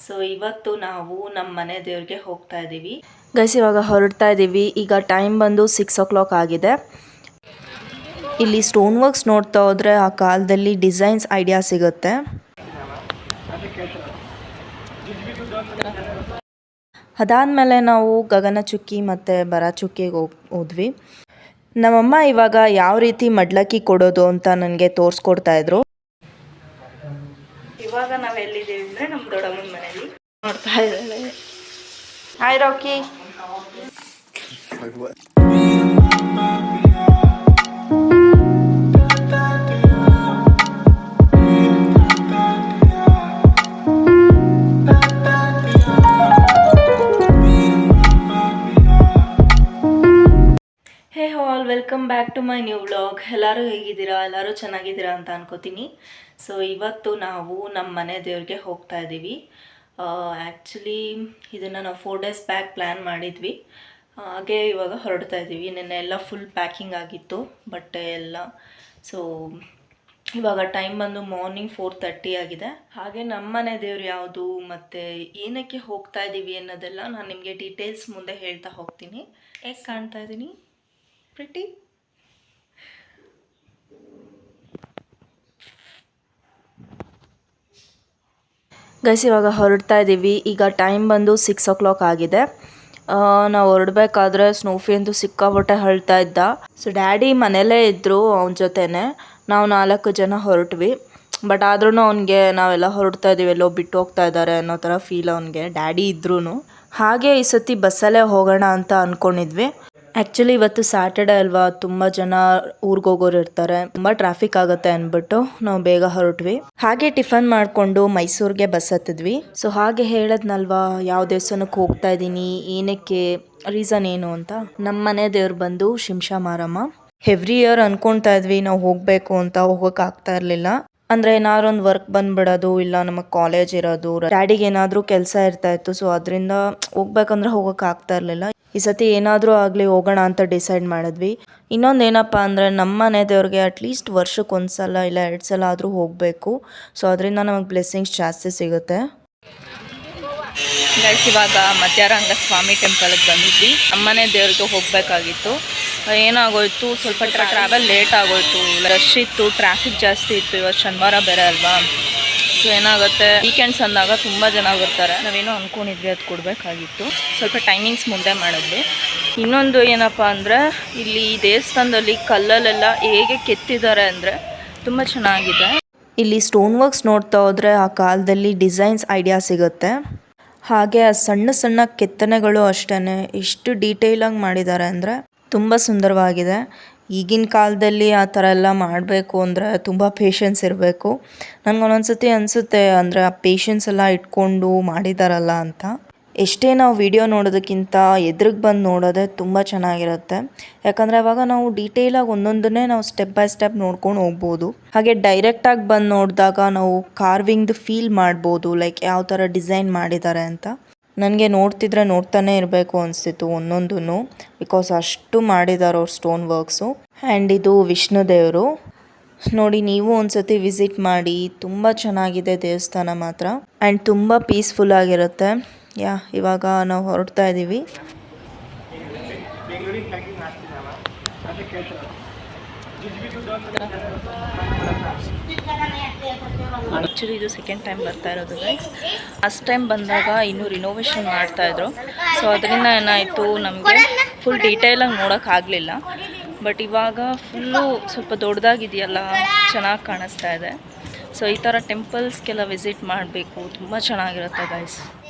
So ಇವತ್ತು ನಾವು ನಮ್ಮ ಮನೆ ದೇವ್ರಿಗೆ ಹೋಗ್ತಾ ಇದ್ದೀವಿ ಗೈಸ್. ಇವಾಗ ಹೊರಡ್ತಾ ಇದ್ದೀವಿ. ಈಗ ಟೈಮ್ ಬಂದು 6 o'clock ಆಗಿದೆ. ಇಲ್ಲಿ ಸ್ಟೋನ್ ವರ್ಕ್ಸ್ ನೋಡ್ತಾ ಹೋದರೆ ಆ ಕಾಲದಲ್ಲಿ ಡಿಸೈನ್ಸ್ ಐಡಿಯಾ ಸಿಗುತ್ತೆ. ಅದಾದಮೇಲೆ ನಾವು ಗಗನಚುಕ್ಕಿ ಮತ್ತು ಭರಚುಕ್ಕಿಗೆ ಹೋದ್ವಿ. ನಮ್ಮಮ್ಮ ಇವಾಗ ಯಾವ ರೀತಿ ಮಡ್ಲಕ್ಕಿ ಕೊಡೋದು ಅಂತ ನನಗೆ ತೋರಿಸ್ಕೊಡ್ತಾ ಇದ್ರು. ಇವಾಗ ನಾವು ಎಲ್ಲಿದ್ದೀವಿ ಅಂದರೆ ನಮ್ಮ ದೊಡ್ಡಮ್ಮನ ಮನೇಲಿ ನೋಡ್ತಾ ಇದ್ದಾಳೆ. Hi Rocky. Hey all, welcome back to my new vlog. ಎಲ್ಲರೂ ಹೇಗಿದ್ದೀರಾ? ಎಲ್ಲರೂ ಚೆನ್ನಾಗಿದ್ದೀರಾ ಅಂತ ಅನ್ಕೋತೀನಿ. ಸೊ ಇವತ್ತು ನಾವು ನಮ್ಮ ಮನೆ ದೇವ್ರಿಗೆ ಹೋಗ್ತಾ ಇದ್ದೀವಿ. ಆ್ಯಕ್ಚುಲಿ ಇದನ್ನು ನಾವು 4 days ಬ್ಯಾಕ್ ಪ್ಲ್ಯಾನ್ ಮಾಡಿದ್ವಿ. ಹಾಗೆ ಇವಾಗ ಹೊರಡ್ತಾ ಇದ್ದೀವಿ. ನೆನ್ನೆ ಎಲ್ಲ ಫುಲ್ ಪ್ಯಾಕಿಂಗ್ ಆಗಿತ್ತು ಬಟ್ಟೆ ಎಲ್ಲ. ಸೊ ಇವಾಗ ಟೈಮ್ ಬಂದು ಮಾರ್ನಿಂಗ್ 4:30 ಆಗಿದೆ. ಹಾಗೆ ನಮ್ಮ ಮನೆ ದೇವ್ರು ಯಾವುದು ಮತ್ತು ಏನಕ್ಕೆ ಹೋಗ್ತಾ ಇದ್ದೀವಿ ಅನ್ನೋದೆಲ್ಲ ನಾನು ನಿಮಗೆ ಡೀಟೇಲ್ಸ್ ಮುಂದೆ ಹೇಳ್ತಾ ಹೋಗ್ತೀನಿ. ಹೇಗೆ ಕಾಣ್ತಾ ಇದ್ದೀನಿ? ಪ್ರಿಟಿ. ಗೈಸ್ ಇವಾಗ ಹೊರಡ್ತಾ ಇದ್ದೀವಿ. ಈಗ ಟೈಮ್ ಬಂದು 6 o'clock ಆಗಿದೆ. ನಾವು ಹೊರಡ್ಬೇಕಾದ್ರೆ ಸ್ನೋಫಿ ಅಂತೂ ಸಿಕ್ಕಾಪಟ್ಟೆ ಅಳ್ತಾ ಇದ್ದ. ಸೊ ಡ್ಯಾಡಿ ಮನೆಯಲ್ಲೇ ಇದ್ದರು, ಅವನ ಜೊತೆನೆ ನಾವು 4 ಜನ ಹೊರಟ್ವಿ. ಬಟ್ ಆದ್ರೂ ಅವನಿಗೆ ನಾವೆಲ್ಲ ಹೊರಡ್ತಾ ಇದ್ದೀವಿ, ಎಲ್ಲೋ ಬಿಟ್ಟು ಹೋಗ್ತಾ ಇದ್ದಾರೆ ಅನ್ನೋ ಥರ ಫೀಲ್ ಅವನಿಗೆ, ಡ್ಯಾಡಿ ಇದ್ರೂ. ಹಾಗೆ ಈ ಸತಿ ಬಸ್ಸಲ್ಲೇ ಹೋಗೋಣ ಅಂತ ಅಂದ್ಕೊಂಡಿದ್ವಿ. ಆ್ಯಕ್ಚುಲಿ ಇವತ್ತು ಸ್ಯಾಟರ್ಡೆ ಅಲ್ವಾ, ತುಂಬ ಜನ ಊರಿಗೆ ಹೋಗೋರು ಇರ್ತಾರೆ, ತುಂಬ ಟ್ರಾಫಿಕ್ ಆಗುತ್ತೆ ಅಂದ್ಬಿಟ್ಟು ನಾವು ಬೇಗ ಹೊರಟ್ವಿ. ಹಾಗೆ ಟಿಫನ್ ಮಾಡಿಕೊಂಡು ಮೈಸೂರಿಗೆ ಬಸ್ ಹತ್ತಿದ್ವಿ. ಸೊ ಹಾಗೆ ಹೇಳದ್ನಲ್ವಾ ಯಾವ ದೇವಸ್ಥಾನಕ್ಕೆ ಹೋಗ್ತಾ ಇದ್ದೀನಿ, ಏನಕ್ಕೆ, ರೀಸನ್ ಏನು ಅಂತ. ನಮ್ಮ ಮನೆ ದೇವ್ರು ಬಂದು ಶಿಂಷಾ ಮಾರಮ್ಮ. ಎವ್ರಿ ಇಯರ್ ಅನ್ಕೊಳ್ತಾ ಇದ್ವಿ ನಾವು ಹೋಗಬೇಕು ಅಂತ, ಹೋಗೋಕೆ ಆಗ್ತಾ ಇರಲಿಲ್ಲ. ಅಂದರೆ ಏನಾದ್ರು ಒಂದು ವರ್ಕ್ ಬಂದ್ಬಿಡೋದು, ಇಲ್ಲ ನಮಗೆ ಕಾಲೇಜ್ ಇರೋದು, ಡ್ಯಾಡಿಗೆ ಏನಾದರೂ ಕೆಲಸ ಇರ್ತಾ ಇತ್ತು. ಸೊ ಅದರಿಂದ ಹೋಗ್ಬೇಕಂದ್ರೆ ಹೋಗೋಕೆ ಆಗ್ತಾ ಇರಲಿಲ್ಲ. ಈ ಸತಿ ಏನಾದರೂ ಆಗಲಿ ಹೋಗೋಣ ಅಂತ ಡಿಸೈಡ್ ಮಾಡಿದ್ವಿ. ಇನ್ನೊಂದು ಏನಪ್ಪ ಅಂದರೆ ನಮ್ಮ ಮನೆ ದೇವ್ರಿಗೆ ಅಟ್ಲೀಸ್ಟ್ ವರ್ಷಕ್ಕೆ 1 ಸಲ ಇಲ್ಲ 2 ಸಲ ಆದರೂ ಹೋಗಬೇಕು. ಸೊ ಅದರಿಂದ ನಮಗೆ ಬ್ಲೆಸ್ಸಿಂಗ್ಸ್ ಜಾಸ್ತಿ ಸಿಗುತ್ತೆ. ಗೈಸ್ ಇವಾಗ ಮಧ್ಯರಂಗ ಸ್ವಾಮಿ ಟೆಂಪಲ್ಗೆ ಬಂದಿದ್ವಿ. ನಮ್ಮನೆ ದೇವ್ರಿಗೆ ಹೋಗಬೇಕಾಗಿತ್ತು. ಏನಾಗೋಯ್ತು, ಸ್ವಲ್ಪ ಟ್ರಾವೆಲ್ ಲೇಟ್ ಆಗೋಯ್ತು, ರಶ್ ಇತ್ತು, ಟ್ರಾಫಿಕ್ ಜಾಸ್ತಿ ಇತ್ತು. ಇವತ್ತು ಶನಿವಾರ ಬೇರೆ ಅಲ್ವಾ. ಸೊ ಏನಾಗುತ್ತೆ, ವೀಕೆಂಡ್ಸ್ ಅಂದಾಗ ತುಂಬ ಜನ ಬರ್ತಾರೆ. ನಾವೇನೋ ಅಂದ್ಕೊಂಡಿದ್ವಿ, ಅದು ಕೊಡಬೇಕಾಗಿತ್ತು. ಸ್ವಲ್ಪ ಟೈಮಿಂಗ್ಸ್ ಮುಂದೆ ಮಾಡಿದ್ವಿ. ಇನ್ನೊಂದು ಏನಪ್ಪ ಅಂದರೆ, ಇಲ್ಲಿ ದೇವಸ್ಥಾನದಲ್ಲಿ ಕಲ್ಲಲ್ಲೆಲ್ಲ ಹೇಗೆ ಕೆತ್ತಿದ್ದಾರೆ ಅಂದರೆ ತುಂಬ ಚೆನ್ನಾಗಿದೆ. ಇಲ್ಲಿ ಸ್ಟೋನ್ ವರ್ಕ್ಸ್ ನೋಡ್ತಾ ಹೋದರೆ ಆ ಕಾಲದಲ್ಲಿ ಡಿಸೈನ್ಸ್ ಐಡಿಯಾ ಸಿಗುತ್ತೆ. ಹಾಗೆ ಆ ಸಣ್ಣ ಸಣ್ಣ ಕೆತ್ತನೆಗಳು ಅಷ್ಟೇ ಎಷ್ಟು ಡೀಟೇಲಾಗಿ ಮಾಡಿದ್ದಾರೆ ಅಂದರೆ ತುಂಬ ಸುಂದರವಾಗಿದೆ. ಈಗಿನ ಕಾಲದಲ್ಲಿ ಆ ಥರ ಎಲ್ಲ ಮಾಡಬೇಕು ಅಂದರೆ ತುಂಬ ಪೇಷನ್ಸ್ ಇರಬೇಕು. ನನಗೊಂದೊಂದ್ಸತಿ ಅನಿಸುತ್ತೆ, ಅಂದರೆ ಆ ಪೇಷನ್ಸ್ ಎಲ್ಲ ಇಟ್ಕೊಂಡು ಮಾಡಿದಾರಲ್ಲ ಅಂತ. ಎಷ್ಟೇ ನಾವು ವಿಡಿಯೋ ನೋಡೋದಕ್ಕಿಂತ ಎದುರಿಗೆ ಬಂದು ನೋಡೋದೇ ತುಂಬ ಚೆನ್ನಾಗಿರುತ್ತೆ. ಯಾಕಂದರೆ ಅವಾಗ ನಾವು ಡೀಟೇಲಾಗಿ ಒಂದೊಂದನ್ನೇ ನಾವು ಸ್ಟೆಪ್ ಬೈ ಸ್ಟೆಪ್ ನೋಡ್ಕೊಂಡು ಹೋಗ್ಬೋದು. ಹಾಗೆ ಡೈರೆಕ್ಟಾಗಿ ಬಂದು ನೋಡಿದಾಗ ನಾವು ಕಾರ್ವಿಂಗ್ದು ಫೀಲ್ ಮಾಡ್ಬೋದು, ಲೈಕ್ ಯಾವ ಥರ ಡಿಸೈನ್ ಮಾಡಿದ್ದಾರೆ ಅಂತ. ನನಗೆ ನೋಡ್ತಿದ್ರೆ ನೋಡ್ತಾನೆ ಇರಬೇಕು ಅನಿಸ್ತಿತ್ತು ಒಂದೊಂದೂ, ಬಿಕಾಸ್ ಅಷ್ಟು ಮಾಡಿದ್ದಾರೆ ಅವ್ರು ಸ್ಟೋನ್ ವರ್ಕ್ಸು. ಆ್ಯಂಡ್ ಇದು ವಿಷ್ಣು ದೇವರು ನೋಡಿ, ನೀವು ಒಂದ್ಸತಿ ವಿಸಿಟ್ ಮಾಡಿ. ತುಂಬ ಚೆನ್ನಾಗಿದೆ ದೇವಸ್ಥಾನ ಮಾತ್ರ, ಆ್ಯಂಡ್ ತುಂಬ ಪೀಸ್ಫುಲ್ ಆಗಿರುತ್ತೆ. ಇವಾಗ ನಾವು ಹೊರಡ್ತಾ ಇದ್ದೀವಿ. ಆ್ಯಕ್ಚುಲಿ ಇದು ಸೆಕೆಂಡ್ ಟೈಮ್ ಬರ್ತಾ ಇರೋದು ಗೈಸ್. ಫಸ್ಟ್ ಟೈಮ್ ಬಂದಾಗ ಇನ್ನೂ ರಿನೋವೇಷನ್ ಮಾಡ್ತಾಯಿದ್ರು. ಸೊ ಅದರಿಂದ ಏನಾಯಿತು, ನಮಗೆ ಫುಲ್ ಡೀಟೇಲಾಗಿ ನೋಡೋಕ್ಕಾಗಲಿಲ್ಲ. ಬಟ್ ಇವಾಗ ಫುಲ್ಲು ಸ್ವಲ್ಪ ದೊಡ್ಡದಾಗಿದೆಯಲ್ಲ, ಚೆನ್ನಾಗಿ ಕಾಣಿಸ್ತಾ ಇದೆ. ಸೊ ಈ ಥರ ಟೆಂಪಲ್ಸ್ಗೆಲ್ಲ ವಿಸಿಟ್ ಮಾಡಬೇಕು, ತುಂಬ ಚೆನ್ನಾಗಿರುತ್ತೆ ಗೈಸ್.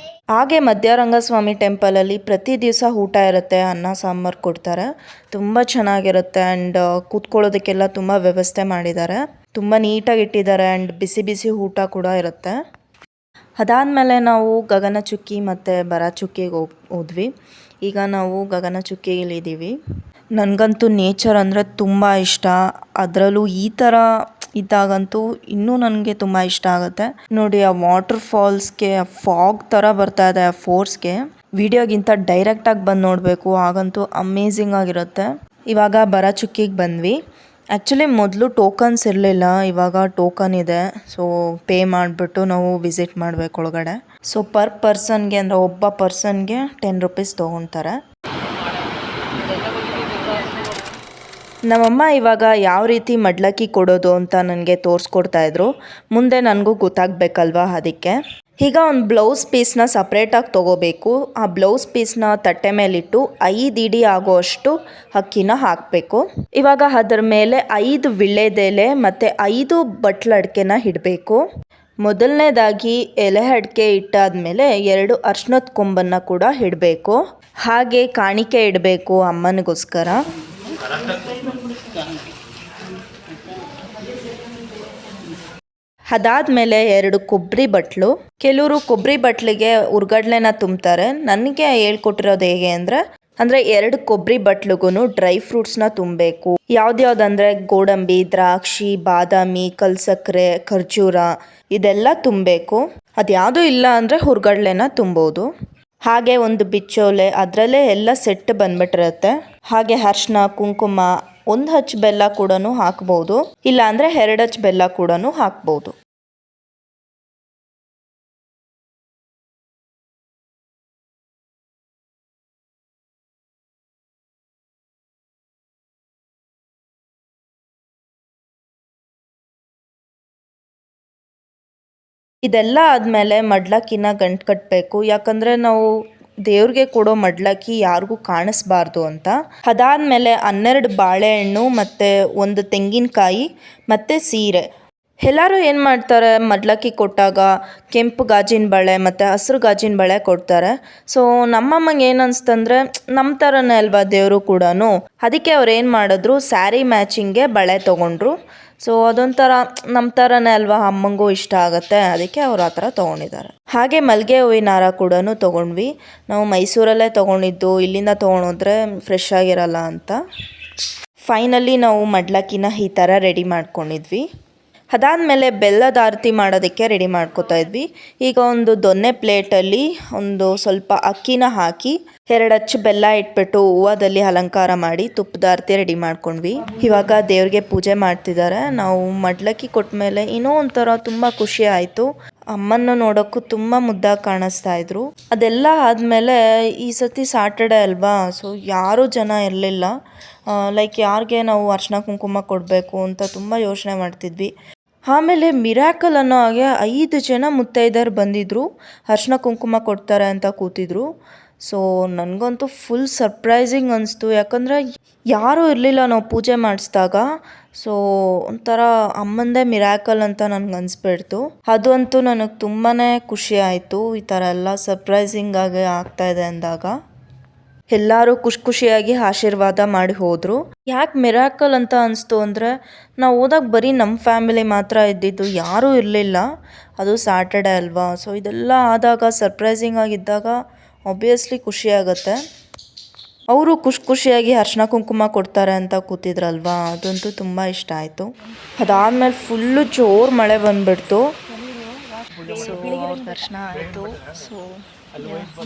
ಹಾಗೆ ಮಧ್ಯರಂಗ ಸ್ವಾಮಿ ಟೆಂಪಲಲ್ಲಿ ಪ್ರತಿ ದಿವಸ ಊಟ ಇರುತ್ತೆ, ಅನ್ನ ಸಾಂಬಾರು ಕೊಡ್ತಾರೆ, ತುಂಬ ಚೆನ್ನಾಗಿರುತ್ತೆ. ಆ್ಯಂಡ್ ಕೂತ್ಕೊಳ್ಳೋದಕ್ಕೆಲ್ಲ ತುಂಬ ವ್ಯವಸ್ಥೆ ಮಾಡಿದ್ದಾರೆ, ತುಂಬ ನೀಟಾಗಿ ಇಟ್ಟಿದ್ದಾರೆ. ಆ್ಯಂಡ್ ಬಿಸಿ ಬಿಸಿ ಊಟ ಕೂಡ ಇರುತ್ತೆ. ಅದಾದಮೇಲೆ ನಾವು ಗಗನಚುಕ್ಕಿ ಮತ್ತು ಭರಚುಕ್ಕಿಗೆ ಹೋದ್ವಿ. ಈಗ ನಾವು ಗಗನಚುಕ್ಕಿಯಲ್ಲಿದ್ದೀವಿ. ನನಗಂತೂ ನೇಚರ್ ಅಂದರೆ ತುಂಬ ಇಷ್ಟ. ಅದರಲ್ಲೂ ಈ ಥರ ಇದ್ದಾಗಂತೂ ಇನ್ನೂ ನನಗೆ ತುಂಬ ಇಷ್ಟ ಆಗುತ್ತೆ. ನೋಡಿ ಆ ವಾಟರ್ ಫಾಲ್ಸ್ಗೆ ಫಾಗ್ ಥರ ಬರ್ತಾ ಇದೆ, ಆ ಫೋರ್ಸ್ಗೆ. ವಿಡಿಯೋಗಿಂತ ಡೈರೆಕ್ಟಾಗಿ ಬಂದು ನೋಡಬೇಕು, ಆಗಂತೂ ಅಮೇಝಿಂಗ್ ಆಗಿರುತ್ತೆ. ಇವಾಗ ಭರಚುಕ್ಕಿಗೆ ಬಂದ್ವಿ. ಆ್ಯಕ್ಚುಲಿ ಮೊದಲು ಟೋಕನ್ಸ್ ಇರಲಿಲ್ಲ, ಇವಾಗ ಟೋಕನ್ ಇದೆ. ಸೊ ಪೇ ಮಾಡಿಬಿಟ್ಟು ನಾವು ವಿಸಿಟ್ ಮಾಡಬೇಕು ಒಳಗಡೆ. ಸೊ ಪರ್ ಪರ್ಸನ್ಗೆ ಅಂದರೆ ಒಬ್ಬ ಪರ್ಸನ್ಗೆ 10 ರುಪೀಸ್ ತೊಗೊತಾರೆ. ನಮ್ಮಮ್ಮ ಇವಾಗ ಯಾವ ರೀತಿ ಮಡ್ಲಕ್ಕಿ ಕೊಡೋದು ಅಂತ ನನಗೆ ತೋರಿಸ್ಕೊಡ್ತಾಯಿದ್ರು. ಮುಂದೆ ನನಗೂ ಗೊತ್ತಾಗಬೇಕಲ್ವ, ಅದಕ್ಕೆ. ಈಗ ಒಂದು ಬ್ಲೌಸ್ ಪೀಸ್ನ ಸಪ್ರೇಟಾಗಿ ತೊಗೋಬೇಕು. ಆ ಬ್ಲೌಸ್ ಪೀಸ್ನ ತಟ್ಟೆ ಮೇಲಿಟ್ಟು 5 ಇಡಿ ಆಗೋಷ್ಟು ಅಕ್ಕಿನ ಹಾಕಬೇಕು. ಇವಾಗ ಅದರ ಮೇಲೆ 5 ವೀಳ್ಯದೆಲೆ ಮತ್ತು 5 ಬಟ್ಲಡಿಕೆನ ಇಡಬೇಕು. ಮೊದಲನೇದಾಗಿ ಎಲೆ ಅಡಿಕೆ ಇಟ್ಟಾದಮೇಲೆ 2 ಅರ್ಶಿನದ ಕೊಂಬನ್ನು ಕೂಡ ಇಡಬೇಕು. ಹಾಗೆ ಕಾಣಿಕೆ ಇಡಬೇಕು ಅಮ್ಮನಿಗೋಸ್ಕರ. ಅದಾದಮೇಲೆ 2 ಕೊಬ್ಬರಿ ಬಟ್ಲು. ಕೆಲವರು ಕೊಬ್ಬರಿ ಬಟ್ಲಿಗೆ ಉರ್ಗಡ್ಲೆನ ತುಂಬ್ತಾರೆ. ನನಗೆ ಹೇಳ್ಕೊಟ್ಟಿರೋದು ಹೇಗೆ ಅಂದರೆ 2 ಕೊಬ್ಬರಿ ಬಟ್ಲಿಗೂ ಡ್ರೈ ಫ್ರೂಟ್ಸ್ನ ತುಂಬಬೇಕು. ಯಾವ್ದ್ಯಾವ್ದಂದರೆ ಗೋಡಂಬಿ, ದ್ರಾಕ್ಷಿ, ಬಾದಾಮಿ, ಕಲ್ಸಕ್ಕರೆ, ಖರ್ಜೂರ ಇದೆಲ್ಲ ತುಂಬಬೇಕು. ಅದ್ಯಾವುದೂ ಇಲ್ಲ ಅಂದರೆ ಹುರ್ಗಡ್ಲೆನ ತುಂಬೋದು. ಹಾಗೆ ಒಂದು ಬಿಚ್ಚೋಲೆ, ಅದರಲ್ಲೇ ಎಲ್ಲ ಸೆಟ್ ಬಂದ್ಬಿಟ್ಟಿರುತ್ತೆ. ಹಾಗೆ ಅರಿಶಿನ, ಕುಂಕುಮ, 1 ಹಚ್ಚ ಬೆಲ್ಲ ಕೂಡ ಹಾಕ್ಬೋದು, ಇಲ್ಲ ಅಂದರೆ 2 ಹಚ್ಚ ಬೆಲ್ಲ ಕೂಡ ಹಾಕ್ಬೋದು. ಇದೆಲ್ಲ ಆದಮೇಲೆ ಮಡ್ಲಕ್ಕಿನ ಗಂಟು ಕಟ್ಟಬೇಕು. ಯಾಕಂದರೆ ನಾವು ದೇವ್ರಿಗೆ ಕೊಡೋ ಮಡ್ಲಕ್ಕಿ ಯಾರಿಗೂ ಕಾಣಿಸ್ಬಾರ್ದು ಅಂತ. ಅದಾದಮೇಲೆ 12 ಬಾಳೆಹಣ್ಣು ಮತ್ತು 1 ತೆಂಗಿನಕಾಯಿ ಮತ್ತು ಸೀರೆ. ಎಲ್ಲರೂ ಏನು ಮಾಡ್ತಾರೆ, ಮಡ್ಲಕ್ಕಿ ಕೊಟ್ಟಾಗ ಕೆಂಪು ಗಾಜಿನ ಬಳೆ ಮತ್ತು ಹಸಿರು ಗಾಜಿನ ಬಳೆ ಕೊಡ್ತಾರೆ. ಸೊ ನಮ್ಮಮ್ಮಂಗೆ ಏನು ಅನಿಸ್ತಂದ್ರೆ ನಮ್ಮ ಥರನೇ ಅಲ್ವಾ ದೇವರು ಕೂಡ, ಅದಕ್ಕೆ ಅವ್ರು ಏನು ಮಾಡಿದ್ರು, ಸ್ಯಾರಿ ಮ್ಯಾಚಿಂಗ್ಗೆ ಬಳೆ ತೊಗೊಂಡ್ರು. ಸೊ ಅದೊಂಥರ ನಮ್ಮ ಥರನೇ ಅಲ್ವಾ, ಅಮ್ಮಂಗೂ ಇಷ್ಟ ಆಗುತ್ತೆ, ಅದಕ್ಕೆ ಅವ್ರು ಆ ಥರ ತೊಗೊಂಡಿದ್ದಾರೆ. ಹಾಗೆ ಮಲ್ಲಿಗೆ ಹೂವಿನ ಹಾರ ಕೂಡ ತೊಗೊಂಡ್ವಿ. ನಾವು ಮೈಸೂರಲ್ಲೇ ತೊಗೊಂಡಿದ್ದು, ಇಲ್ಲಿಂದ ತೊಗೊಂಡೋದ್ರೆ ಫ್ರೆಶ್ ಆಗಿರಲ್ಲ ಅಂತ. ಫೈನಲಿ ನಾವು ಮಡ್ಲಕ್ಕಿನ ಈ ಥರ ರೆಡಿ ಮಾಡ್ಕೊಂಡಿದ್ವಿ. ಅದಾದಮೇಲೆ ಬೆಲ್ಲದ ಆರತಿ ಮಾಡೋದಕ್ಕೆ ರೆಡಿ ಮಾಡ್ಕೋತಾ ಇದ್ವಿ. ಈಗ ಒಂದು ದೊನ್ನೆ ಪ್ಲೇಟಲ್ಲಿ ಒಂದು ಸ್ವಲ್ಪ ಅಕ್ಕಿನ ಹಾಕಿ 2 ಅಚ್ಚು ಬೆಲ್ಲ ಇಟ್ಬಿಟ್ಟು ಹೂವದಲ್ಲಿ ಅಲಂಕಾರ ಮಾಡಿ ತುಪ್ಪದ ಆರತಿ ರೆಡಿ ಮಾಡ್ಕೊಂಡ್ವಿ. ಇವಾಗ ದೇವ್ರಿಗೆ ಪೂಜೆ ಮಾಡ್ತಿದ್ದಾರೆ. ನಾವು ಮಡ್ಲಕ್ಕಿ ಕೊಟ್ಟ ಮೇಲೆ ಇನ್ನೂ ಒಂಥರ ತುಂಬ ಖುಷಿ ಆಯಿತು. ಅಮ್ಮನ ನೋಡೋಕ್ಕೂ ತುಂಬ ಮುದ್ದಾಗಿ ಕಾಣಿಸ್ತಾ ಇದ್ರು. ಅದೆಲ್ಲ ಆದಮೇಲೆ ಈ ಸತಿ ಸಾಟರ್ಡೆ ಅಲ್ವಾ, ಸೊ ಯಾರೂ ಜನ ಇರಲಿಲ್ಲ. ಲೈಕ್ ಯಾರಿಗೆ ನಾವು ಅರ್ಶಿನ ಕುಂಕುಮ ಕೊಡಬೇಕು ಅಂತ ತುಂಬ ಯೋಚನೆ ಮಾಡ್ತಿದ್ವಿ. ಆಮೇಲೆ ಮಿರಾಕಲ್ ಅನ್ನೋ ಹಾಗೆ 5 ಜನ ಮುತ್ತೈದೆಯರು ಬಂದಿದ್ದರು, ಅರ್ಶಿನ ಕುಂಕುಮ ಕೊಡ್ತಾರೆ ಅಂತ ಕೂತಿದ್ರು. ಸೊ ನನಗಂತೂ ಫುಲ್ ಸರ್ಪ್ರೈಸಿಂಗ್ ಅನಿಸ್ತು. ಯಾಕಂದರೆ ಯಾರೂ ಇರಲಿಲ್ಲ ನಾವು ಪೂಜೆ ಮಾಡಿಸಿದಾಗ. ಸೊ ಒಂಥರ ಅಮ್ಮಂದೇ ಮಿರಾಕಲ್ ಅಂತ ನನಗೆ ಅನಿಸ್ಬಿಡ್ತು. ಅದಂತೂ ನನಗೆ ತುಂಬಾ ಖುಷಿ ಆಯಿತು. ಈ ಥರ ಎಲ್ಲ ಸರ್ಪ್ರೈಸಿಂಗಾಗಿ ಆಗ್ತಾಯಿದೆ ಅಂದಾಗ ಎಲ್ಲರೂ ಖುಷಿಯಾಗಿ ಆಶೀರ್ವಾದ ಮಾಡಿ ಹೋದರು. ಯಾಕೆ ಮಿರಾಕಲ್ ಅಂತ ಅನಿಸ್ತು ಅಂದರೆ, ನಾವು ಹೋದಾಗ ಬರೀ ನಮ್ಮ ಫ್ಯಾಮಿಲಿ ಮಾತ್ರ ಇದ್ದಿದ್ದು, ಯಾರೂ ಇರಲಿಲ್ಲ. ಅದು ಸಾಟರ್ಡೆ ಅಲ್ವಾ, ಸೊ ಇದೆಲ್ಲ ಆದಾಗ ಸರ್ಪ್ರೈಸಿಂಗ್ ಆಗಿದ್ದಾಗ ಆಬ್ವಿಯಸ್ಲಿ ಖುಷಿಯಾಗತ್ತೆ. ಅವರು ಖುಷಿಯಾಗಿ ಅರ್ಶಿನ ಕುಂಕುಮ ಕೊಡ್ತಾರೆ ಅಂತ ಕೂತಿದ್ರಲ್ವಾ, ಅದಂತೂ ತುಂಬ ಇಷ್ಟ ಆಯಿತು. ಅದಾದಮೇಲೆ ಫುಲ್ಲು ಜೋರು ಮಳೆ ಬಂದುಬಿಡ್ತು. ಸೊ ಅವ್ರ ದರ್ಶನ ಆಯಿತು. So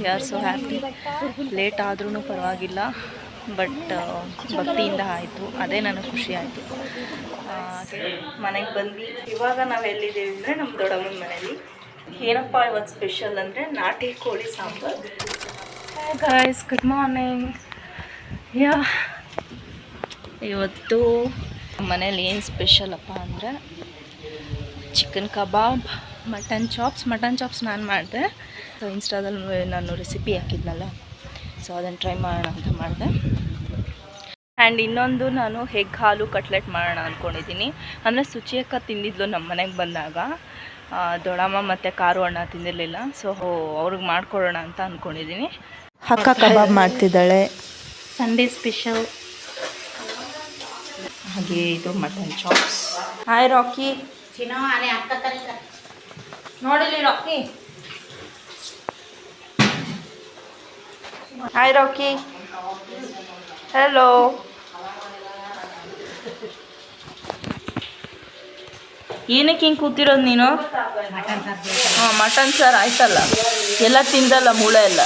we are so happy. Late ಆದ್ರೂ ಪರವಾಗಿಲ್ಲ, ಬಟ್ ಭಕ್ತಿಯಿಂದ ಆಯಿತು, ಅದೇ ನನಗೆ ಖುಷಿ ಆಯಿತು. ಮನೆಗೆ ಬಂದ್ವಿ. ಇವಾಗ ನಾವು ಎಲ್ಲಿದ್ದೀವಿ ಅಂದರೆ ನಮ್ಮ ದೊಡ್ಡಮ್ಮನ ಮನೇಲಿ. ಏನಪ್ಪ ಇವತ್ತು ಸ್ಪೆಷಲ್ ಅಂದರೆ ನಾಟಿ ಕೋಳಿ ಸಾಂಬಾರು. Guys good morning. ಇವತ್ತು ಮನೇಲಿ ಏನು ಸ್ಪೆಷಲಪ್ಪ ಅಂದರೆ ಚಿಕನ್ ಕಬಾಬ್, ಮಟನ್ ಚಾಪ್ಸ್ ನಾನು ಮಾಡಿದೆ. ಸೊ ಇನ್ಸ್ಟಾದಲ್ಲಿ ನಾನು ರೆಸಿಪಿ ಹಾಕಿದ್ನಲ್ಲ, ಸೊ ಅದನ್ನು ಟ್ರೈ ಮಾಡೋಣ ಅಂತ ಮಾಡಿದೆ. ಆ್ಯಂಡ್ ಇನ್ನೊಂದು ನಾನು ಎಗ್ ಹಾಲು ಕಟ್ಲೆಟ್ ಮಾಡೋಣ ಅಂದ್ಕೊಂಡಿದ್ದೀನಿ. ಅಂದರೆ ಸುಚಿಯಕ್ಕ ತಿಂದಿದ್ಲು ನಮ್ಮ ಮನೆಗೆ ಬಂದಾಗ. ದೊಡ್ಡಮ್ಮ ಮತ್ತು ಕಾರು ಅಣ್ಣ ತಿಂದಿರಲಿಲ್ಲ, ಸೊ ಅವ್ರಿಗೆ ಮಾಡ್ಕೊಡೋಣ ಅಂತ ಅಂದ್ಕೊಂಡಿದ್ದೀನಿ. ಅಕ್ಕ ಕಬಾಬ್ ಮಾಡ್ತಿದ್ದಾಳೆ, ಸಂಡೇ ಸ್ಪೆಷಲ್. ಹಾಗೆ ಇದು ಮಟನ್ ಚಾಪ್ಸ್. ಹಾಯ್ ರಾಕಿ, ನೋಡಿಲಿ ರಾಕಿ. Hi rakhi, hello. ಏನಕ್ಕೆ ಹಿಂಗೆ ಕೂತಿರೋದು ನೀನು? ಹಾಂ, ಮಟನ್ ಸಾರು ಆಯ್ತಲ್ಲ, ಎಲ್ಲ ತಿಂದಲ್ಲ ಮೂಳೆ ಎಲ್ಲ.